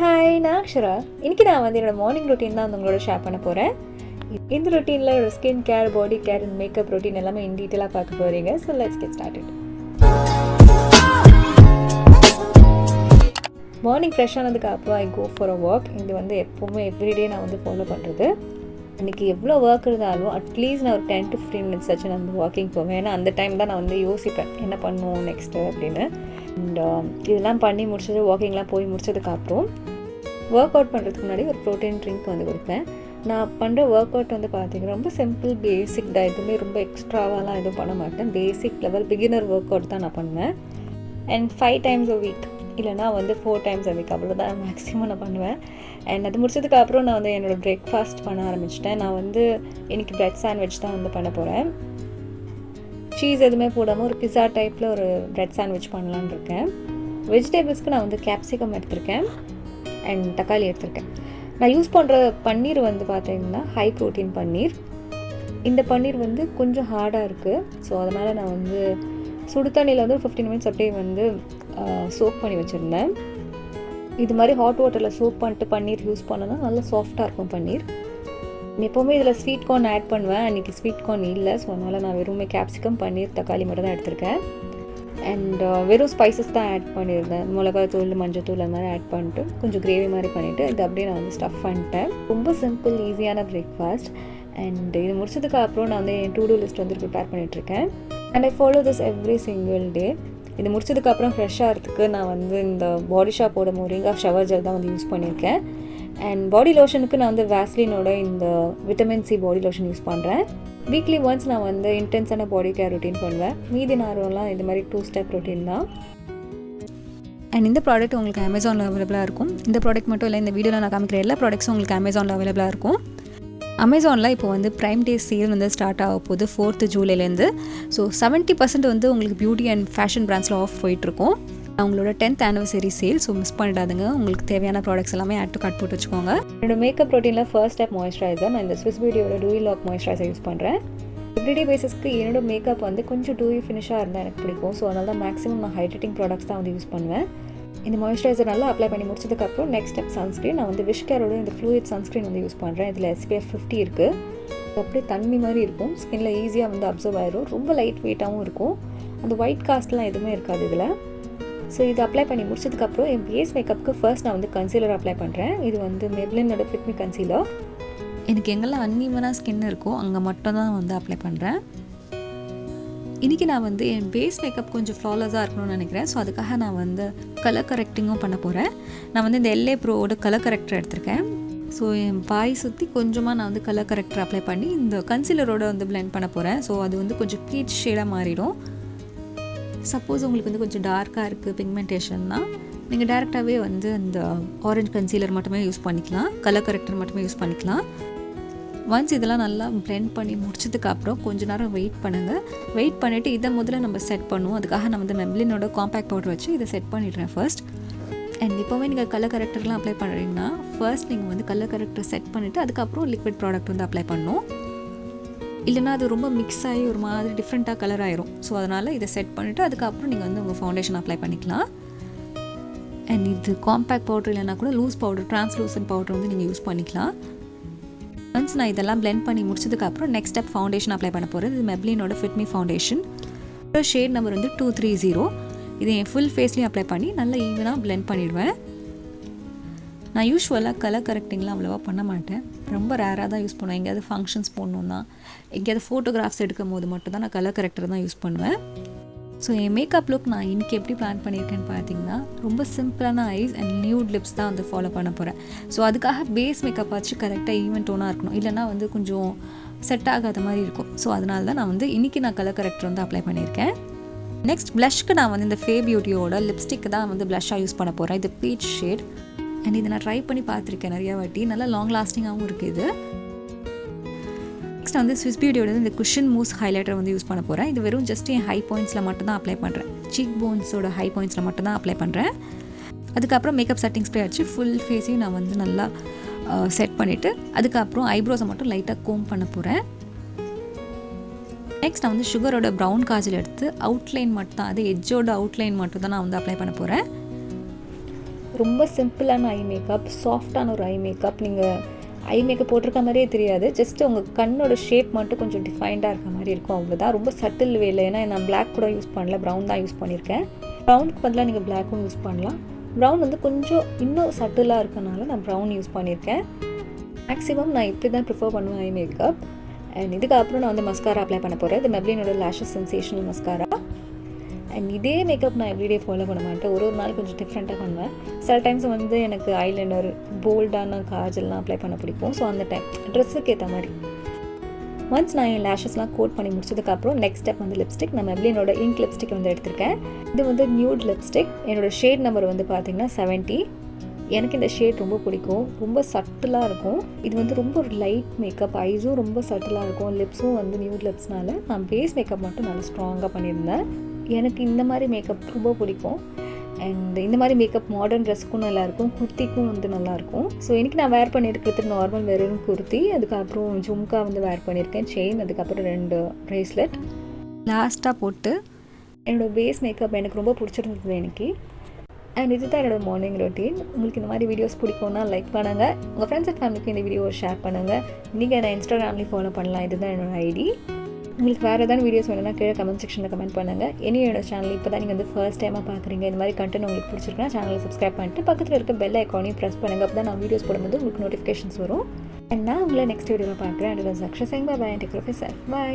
Hi, நான் அக்ஷரா. இன்றைக்கி நான் வந்து என்னோடய மார்னிங் ரொட்டீன் தான் வந்து உங்களோட ஷேர் பண்ண போகிறேன். இந்த ரொட்டீனில் என்னோடய skin care, body care and makeup routine எல்லாமே இன் டீட்டெயிலாக பார்க்க போகிறீங்க. So let's get started. Morning fresh ஆனதுக்கு அப்புறம் ஐ கோ ஃபார் அ வாக். இது வந்து எப்போவுமே எவ்ரிடே நான் வந்து ஃபாலோ பண்ணுறது. இன்றைக்கி எவ்வளோ ஒர்க் இருந்தாலும் அட்லீஸ்ட் நான் ஒரு 10 to 15 minutes ஆச்சு நான் வந்து வாக்கிங் போவேன். ஏன்னா அந்த டைம் தான் நான் வந்து யோசிப்பேன் என்ன பண்ணுவோம் நெக்ஸ்ட்டு அப்படின்னு. அண்ட் இதெல்லாம் பண்ணி முடிச்சது, வாக்கிங்லாம் போய் முடிச்சதுக்கப்புறம் ஒர்க் அவுட் பண்ணுறதுக்கு முன்னாடி ஒரு ப்ரோட்டீன் ட்ரிங்க் வந்து கொடுப்பேன். நான் பண்ணுற ஒர்க் அவுட் வந்து பார்த்திங்கன்னா ரொம்ப சிம்பிள், பேசிக் தான். எதுவுமே ரொம்ப எக்ஸ்ட்ராவாலாம் எதுவும் பண்ண மாட்டேன். Basic level beginner work out தான் நான் பண்ணுவேன். அண்ட் 5 times a week, இல்லைனா வந்து 4 times a week, அவ்வளோதான் மேக்ஸிமம் நான் பண்ணுவேன். அண்ட் அது முடிச்சதுக்கப்புறம் நான் வந்து என்னோடய பிரேக்ஃபாஸ்ட் பண்ண ஆரம்பிச்சிட்டேன். நான் வந்து இன்றைக்கி ப்ரெட் சாண்ட்விச் தான் வந்து பண்ண போகிறேன். சீஸ் எதுவுமே போடாமல் ஒரு பிஸா டைப்பில் ஒரு ப்ரெட் சாண்ட்விச் பண்ணலான்னு இருக்கேன். வெஜிடபிள்ஸ்க்கு நான் வந்து கேப்சிகம் எடுத்திருக்கேன் அண்ட் தக்காளி எடுத்திருக்கேன். நான் யூஸ் பண்ணுற பன்னீர் வந்து பார்த்திங்கன்னா ஹை ப்ரோட்டீன் பன்னீர். இந்த பன்னீர் வந்து கொஞ்சம் ஹார்டாக இருக்குது. ஸோ அதனால் நான் வந்து சுடு தண்ணியில் வந்து 15 minutes அப்படியே வந்து சோக் பண்ணி வச்சுருந்தேன். இது மாதிரி ஹாட் வாட்டரில் சோக் பண்ணிட்டு பன்னீர் யூஸ் பண்ணோன்னா நல்லா சாஃப்டாக இருக்கும் பன்னீர். எப்போவுமே இதில் ஸ்வீட் கார்ன் ஆட் பண்ணுவேன். அன்றைக்கி ஸ்வீட் கார்ன் இல்லை. ஸோ அதனால் நான் வெறுமே கேப்சிகம், பன்னீர், தக்காளி மட்டும் தான் எடுத்திருக்கேன். அண்ட் வெறும் ஸ்பைசஸ் தான் ஆட் பண்ணியிருந்தேன். மிளகாத்தூள், மஞ்சத்தூள் அந்த மாதிரி ஆட் பண்ணிட்டு கொஞ்சம் கிரேவி மாதிரி பண்ணிவிட்டு இது அப்படியே நான் வந்து ஸ்டஃப் பண்ணிட்டேன். ரொம்ப சிம்பிள், ஈஸியான பிரேக்ஃபாஸ்ட். அண்ட் இது முடிச்சதுக்கு அப்புறம் நான் வந்து என் டு டூ லிஸ்ட் வந்து ப்ரிப்பேர் பண்ணிகிட்ருக்கேன். And I follow this every single day. இது முடிச்சதுக்கப்புறம் ஃப்ரெஷ் ஆகிறதுக்கு நான் வந்து இந்த பாடி ஷாப்போட மோரிங்கா ஷவர் ஜெல் தான் வந்து யூஸ் பண்ணியிருக்கேன். அண்ட் பாடி லோஷனுக்கு நான் வந்து வேஸ்லினோட இந்த vitamin C body lotion use பண்ணுறேன். வீக்லி ஒன்ஸ் நான் வந்து இன்டென்ஸான பாடி கேர் ரொட்டீன் பண்ணுவேன். மீதி நேரம்லாம் இது மாதிரி 2 step ரொட்டீன் தான். அண்ட் இந்த ப்ராடக்ட் உங்களுக்கு அமேசானில் அவைலபிளாக இருக்கும். இந்த ப்ராடக்ட் மட்டும் இல்லை, இந்த வீடியோவில் நான் காமிக்கிற எல்லா ப்ராடக்ட்ஸும் உங்களுக்கு அமேசானில் அவைலபிளாக இருக்கும். அமேசானில் இப்போ வந்து ப்ரைம் டே சேல் வந்து ஸ்டார்ட் ஆக போகுது 4th Julyலேருந்து. ஸோ 70% வந்து உங்களுக்கு பியூட்டி அண்ட் ஃபேஷன் பிராண்ட்ஸில் ஆஃப் போயிட்டுருக்கும். அவங்களோட 10th anniversary sale. So miss பண்ணிடாதுங்க. உங்களுக்கு தேவையான ப்ராடக்ட்ஸ் எல்லாமே ஆட் டு கார்ட் போட்டு வச்சுக்கோங்க. என்னோட மேக்கப் ரொட்டீனில் ஃபர்ஸ்ட் ஸ்டெப் மாய்ஸ்சரைசர். நான் இந்த ஸ்விஸ் பியூட்டியோட டூயி லாக் மாய்ஸ்சரைசர் யூஸ் பண்ணுறேன். எவ்ரிடே பேசிஸ்க்கு என்னோட மேக்கப் வந்து கொஞ்சம் டூயி ஃபினிஷாக இருந்தால் எனக்கு பிடிக்கும். ஸோ அதனால தான் மேக்ஸிமம் நான் ஹைட்ரேட்டிங் ப்ராடக்ட்ஸ் தான் வந்து யூஸ் பண்ணுவேன். இந்த மாய்ஸ்சரைசர் நல்லா அப்ளை பண்ணி முடிச்சதுக்கப்புறம் நெக்ஸ்ட் ஸ்டெப் சன்ஸ்க்ரீன். நான் வந்து விஷ்கேரோட இந்த ஃப்ளூயிட் சன்ஸ்க்ரீன் வந்து யூஸ் பண்ணுறேன். இதில் SPF 50 இருக்குது. அப்படியே தண்ணி மாதிரி இருக்கும். ஸ்கின்ல ஈஸியாக வந்து அப்சர்வ் ஆயிரும். ரொம்ப லைட் வெயிட்டாகவும் இருக்கும். அந்த ஒயிட் காஸ்ட்லாம் எதுவுமே இருக்காது இதில். ஸோ இது அப்ளை பண்ணி முடிச்சதுக்கப்புறம் என் பேஸ் மேக்கப்புக்கு ஃபர்ஸ்ட் நான் வந்து கன்சீலர் அப்ளை பண்ணுறேன். இது வந்து மெப்ளினோட ஃபிட் மீ கன்சீலர். எனக்கு எங்கெல்லாம் அன்ஈவனாக ஸ்கின் இருக்கோ அங்கே மட்டும் தான் வந்து அப்ளை பண்ணுறேன். இன்றைக்கி நான் வந்து என் பேஸ் மேக்கப் கொஞ்சம் ஃப்ளாலஸாக இருக்கணும்னு நினைக்கிறேன். ஸோ அதுக்காக நான் வந்து கலர் கரெக்டிங்கும் பண்ண போகிறேன். நான் வந்து இந்த LA ப்ரோவோட கலர் கரெக்டர் எடுத்திருக்கேன். ஸோ என் பாய் சுற்றி கொஞ்சமாக நான் வந்து கலர் கரெக்டர் அப்ளை பண்ணி இந்த கன்சீலரோட வந்து பிளெண்ட் பண்ண போகிறேன். ஸோ அது வந்து கொஞ்சம் பீச் ஷேடாக மாறிடும். சப்போஸ் உங்களுக்கு வந்து கொஞ்சம் டார்க்காக இருக்குது பிக்மெண்டேஷன்னா நீங்கள் டேரெக்டாகவே வந்து இந்த ஆரஞ்ச் கன்சீலர் மட்டுமே யூஸ் பண்ணிக்கலாம், கலர் கரெக்டர் மட்டுமே யூஸ் பண்ணிக்கலாம். ஒன்ஸ் இதெல்லாம் நல்லா பிளெண்ட் பண்ணி முடிச்சதுக்கப்புறம் கொஞ்சம் நேரம் வெயிட் பண்ணுங்கள். வெயிட் பண்ணிவிட்டு இதை முதல்ல நம்ம செட் பண்ணுவோம். அதுக்காக நான் வந்து மெப்ளினோட காம்பேக்ட் பவுடர் வச்சு இதை செட் பண்ணிடுறேன் ஃபர்ஸ்ட். அண்ட் இப்போவே நீங்கள் கலர் கரெக்டர்லாம் அப்ளை பண்ணுறீங்கன்னா ஃபர்ஸ்ட் நீங்கள் வந்து கலர் கரெக்டர் செட் பண்ணிவிட்டு அதுக்கப்புறம் லிக்விட் ப்ராடக்ட் வந்து அப்ளை பண்ணணும். இல்லைனா அது ரொம்ப மிக்ஸ் ஆகி ஒரு மாதிரி டிஃப்ரெண்ட்டாக கலர் ஆயிரும். ஸோ அதனால் இதை செட் பண்ணிவிட்டு அதுக்கப்புறம் நீங்கள் வந்து உங்கள் ஃபவுண்டேஷன் அப்ளை பண்ணிக்கலாம். அண்ட் இது காம்பேக்ட் பவுடர் இல்லைனா கூட லூஸ் பவுடர், டிரான்ஸ்லூசன்ட் பவுடர் வந்து நீங்கள் யூஸ் பண்ணிக்கலாம். ஒன்ஸ் நான் இதெல்லாம் பிளெண்ட் பண்ணி முடிச்சதுக்கப்புறம் நெக்ஸ்ட் ஸ்டெப் ஃபவுண்டேஷன் அப்ளை பண்ண போகிறது. இது மெப்ளினோட fit me foundation. Shade number வந்து 230. இதை என் ஃபுல் ஃபேஸ்லேயும் அப்ளை பண்ணி நல்லா ஈவனாக பிளெண்ட் பண்ணிவிடுவேன். நான் யூஸ்வலாக கலர் கரெக்டிங்லாம் அவ்வளோவா பண்ண மாட்டேன். ரொம்ப ரேராக தான் யூஸ் பண்ணுவேன். எங்கேயாவது ஃபங்க்ஷன்ஸ் போடணுன்னா, எங்கேயாவது ஃபோட்டோகிராஃப்ஸ் எடுக்கும் போது மட்டும் தான் நான் கலர் கரெக்டர் தான் யூஸ் பண்ணுவேன். ஸோ என் மேக்கப் லுக் நான் இன்றைக்கி எப்படி பிளான் பண்ணியிருக்கேன்னு பார்த்தீங்கன்னா ரொம்ப சிம்பிளான ஐஸ் அண்ட் நியூட் லிப்ஸ் தான் வந்து ஃபாலோ பண்ண போகிறேன். ஸோ அதுக்காக பேஸ் மேக்கப் ஆச்சு கரெக்டாக ஈவன் டோனாக இருக்கணும். இல்லைனா வந்து கொஞ்சம் செட் ஆகாத மாதிரி இருக்கும். ஸோ அதனால தான் நான் வந்து இன்றைக்கி நான் கலர் கரெக்டர் வந்து அப்ளை பண்ணியிருக்கேன். நெக்ஸ்ட் ப்ளஷ்க்கு நான் வந்து இந்த ஃபே பியூட்டியோட லிப்ஸ்டிக் தான் வந்து ப்ளஷ்ஷாக யூஸ் பண்ண போகிறேன். இது பீச் ஷேட். அண்ட் இதை நான் ட்ரை பண்ணி பார்த்துருக்கேன் நிறையா வாட்டி. நல்லா லாங் லாஸ்டிங்காகவும் இருக்குது. நெக்ஸ்ட் வந்து ஸ்விஸ் பியூட்டியோட இந்த குஷன் மூஸ் ஹைலைட்டர் வந்து யூஸ் பண்ண போகிறேன். இது வெறும் ஜஸ்ட் என் ஹை பாயிண்ட்ஸில் மட்டும் தான் அப்ளை பண்ணுறேன். சீக் போன்ஸோட ஹை பாயிண்ட்ஸில் மட்டும் தான் அப்ளை பண்ணுறேன். அதுக்கப்புறம் மேக்கப் செட்டிங் ஸ்ப்ரே அடிச்சு ஃபுல் ஃபேஸையும் நான் வந்து நல்லா செட் பண்ணிவிட்டு அதுக்கப்புறம் ஐப்ரோஸை மட்டும் லைட்டாக கோம் பண்ண போகிறேன். நெக்ஸ்ட் நான் வந்து சுகரோட ப்ரௌன் காஜல் எடுத்து அவுட்லைன் மட்டும் தான், அது எட்ஜோட அவுட்லைன் மட்டும் தான் நான் வந்து அப்ளை பண்ண போகிறேன். ரொம்ப சிம்பிளான ஐ மேக்கப், சாஃப்டான ஒரு ஐ மேக்கப். நீங்கள் ஐ மேக்கப் போட்டிருக்க மாதிரியே தெரியாது. ஜஸ்ட் உங்கள் கண்ணோட ஷேப் மட்டும் கொஞ்சம் டிஃபைன்டாக இருக்க மாதிரி இருக்கும், அவ்வளோதான். ரொம்ப சட்டில் வேலை. ஏன்னா நான் பிளாக் கூட யூஸ் பண்ணல, ப்ரௌன் தான் யூஸ் பண்ணியிருக்கேன். ப்ரௌனுக்கு பதிலாக நீங்கள் பிளாக்கும் யூஸ் பண்ணலாம். ப்ரௌன் வந்து கொஞ்சம் இன்னும் சட்டிலாக இருக்கனால நான் ப்ரௌன் யூஸ் பண்ணியிருக்கேன். மேக்ஸிமம் நான் இப்படி தான் ப்ரிஃபர் பண்ணுவேன் ஐ மேக்கப். அண்ட் இதுக்கப்புறம் நான் வந்து மஸ்காரா அப்ளை பண்ண போகிறேன். இது மெப்ளினோட லேஷஸ் சென்சேஷனல் மஸ்காரா. அண்ட் இதே மேக்கப் நான் எவ்ரிடே ஃபாலோ பண்ண மாட்டேன், ஒரு நாள் கொஞ்சம் டிஃப்ரெண்ட்டாக பண்ணுவேன். சில டைம்ஸ் வந்து எனக்கு ஐலைனர், போல்டான காஜல்லாம் அப்ளை பண்ண பிடிக்கும். ஸோ அந்த டைம் ட்ரெஸ்ஸுக்கு ஏற்ற மாதிரி. ஒன்ஸ் நான் என் லேஷஸ்லாம் கோட் பண்ணி முடிச்சதுக்கப்புறம் நெக்ஸ்ட் ஸ்டெப் வந்து லிப்ஸ்டிக். நான் மெப்ளினோட இங்க் லிப்ஸ்டிக் வந்து எடுத்திருக்கேன். இது வந்து நியூட் லிப்ஸ்டிக். என்னோடய ஷேட் நம்பர் வந்து பார்த்திங்கன்னா 70. எனக்கு இந்த ஷேட் ரொம்ப பிடிக்கும், ரொம்ப சட்டிலாக இருக்கும். இது வந்து ரொம்ப ஒரு லைட் மேக்கப், ஐஸும் ரொம்ப சட்டிலாக இருக்கும், லிப்ஸும் வந்து நியூட் லிப்ஸ்னால நான் பேஸ் மேக்கப் மட்டும் நல்லா ஸ்ட்ராங்காக பண்ணியிருந்தேன். எனக்கு இந்த மாதிரி மேக்கப் ரொம்ப பிடிக்கும். அண்ட் இந்த மாதிரி மேக்கப் மாடர்ன் ட்ரெஸ்ஸுக்கும் நல்லாயிருக்கும், குர்த்திக்கும் வந்து நல்லாயிருக்கும். ஸோ இன்றைக்கி நான் வேர் பண்ணியிருக்கிறது நார்மல் வெறும் குர்த்தி, அதுக்கப்புறம் ஜும்கா வந்து வேர் பண்ணியிருக்கேன், செயின், அதுக்கப்புறம் 2 ப்ரேஸ்லெட் லாஸ்ட்டாக போட்டு. என்னோடய பேஸ் மேக்கப் எனக்கு ரொம்ப பிடிச்சிருந்தது இன்றைக்கி. அண்ட் இது தான் என்னோடய மார்னிங் ரொட்டீன். உங்களுக்கு இந்த மாதிரி வீடியோஸ் பிடிக்கும்னா லைக் பண்ணுங்கள், உங்கள் ஃப்ரெண்ட்ஸ் அண்ட் ஃபேமிலிக்கு இந்த வீடியோவை ஷேர் பண்ணுங்கள். நீங்கள் என்னை இன்ஸ்டாகிராம்லேயும் ஃபாலோ பண்ணலாம், இதுதான் என்னோடய ஐடி. உங்களுக்கு வேறு ஏதாவது வீடியோஸ் வேணும்னா கீழே கமெண்ட் செக்ஷனில் கமெண்ட் பண்ணுங்கள். என்னோட சேனல் இப்போ தான் நீங்கள் வந்து ஃபர்ஸ்ட் டைமாக பார்க்குறீங்க, இந்த மாதிரி கண்டென்ட் உங்களுக்கு பிடிச்சிருக்குன்னா சேனலை சப்ஸ்கிரைப் பண்ணிட்டு பக்கத்தில் இருக்க பெல் ஐக்கானையும் ப்ரெஸ் பண்ணுங்கள். அப்போ தான் நான் வீடியோஸ் போடும்போது உங்களுக்கு நோட்டிஃபிகேஷன்ஸ் வரும். அண்ட் நான் உங்களை நெக்ஸ்ட் வீடியோவில் பார்க்குறேன். And Aksha Singh, bye bye, take care of yourself, by.